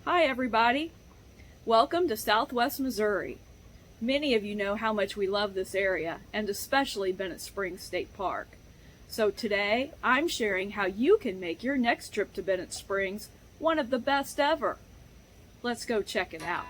Hi everybody! Welcome to Southwest Missouri. Many of you know how much we love this area, and especially Bennett Spring State Park. So today, I'm sharing how you can make your next trip to Bennett Springs one of the best ever. Let's go check it out.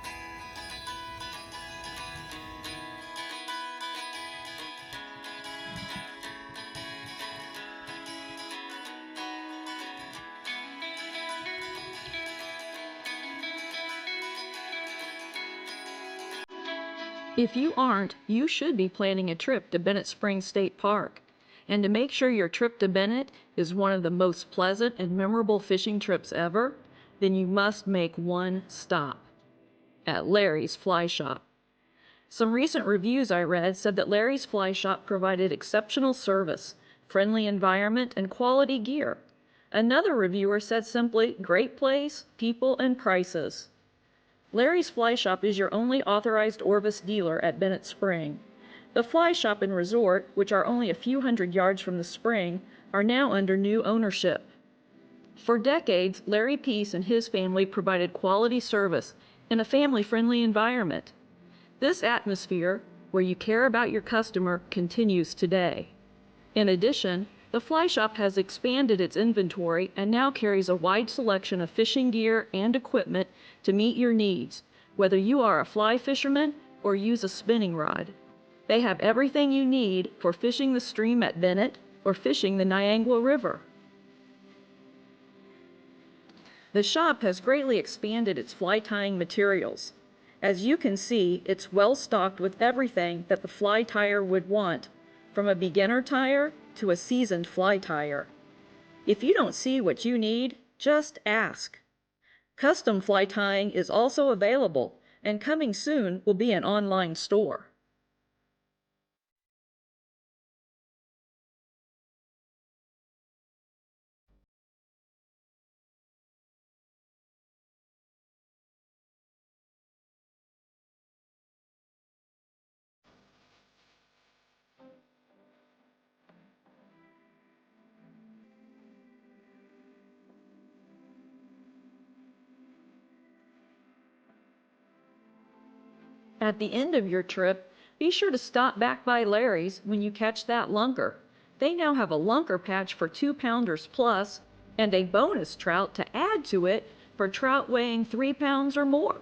If you aren't, you should be planning a trip to Bennett Spring State Park. And to make sure your trip to Bennett is one of the most pleasant and memorable fishing trips ever, then you must make one stop at Larry's Fly Shop. Some recent reviews I read said that Larry's Fly Shop provided exceptional service, friendly environment, and quality gear. Another reviewer said simply, great place, people, and prices. Larry's Fly Shop is your only authorized Orvis dealer at Bennett Spring. The Fly Shop and Resort, which are only a few hundred yards from the spring, are now under new ownership. For decades, Larry Peace and his family provided quality service in a family-friendly environment. This atmosphere, where you care about your customer, continues today. In addition, the Fly Shop has expanded its inventory and now carries a wide selection of fishing gear and equipment to meet your needs, whether you are a fly fisherman or use a spinning rod. They have everything you need for fishing the stream at Bennett or fishing the Niangua River. The shop has greatly expanded its fly tying materials. As you can see, it's well stocked with everything that the fly tyer would want, from a beginner tyer to a seasoned fly tyer. If you don't see what you need, just ask. Custom fly tying is also available, and coming soon will be an online store. At the end of your trip, be sure to stop back by Larry's when you catch that lunker. They now have a lunker patch for 2-pounders plus, and a bonus trout to add to it for trout weighing 3 pounds or more.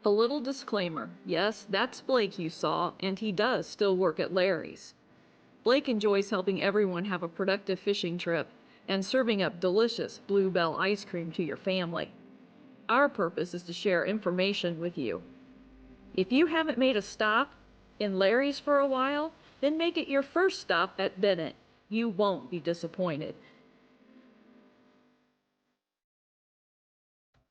A little disclaimer, yes, that's Blake you saw, and he does still work at Larry's. Blake enjoys helping everyone have a productive fishing trip and serving up delicious Bluebell ice cream to your family. Our purpose is to share information with you. If you haven't made a stop in Larry's for a while, then make it your first stop at Bennett. You won't be disappointed.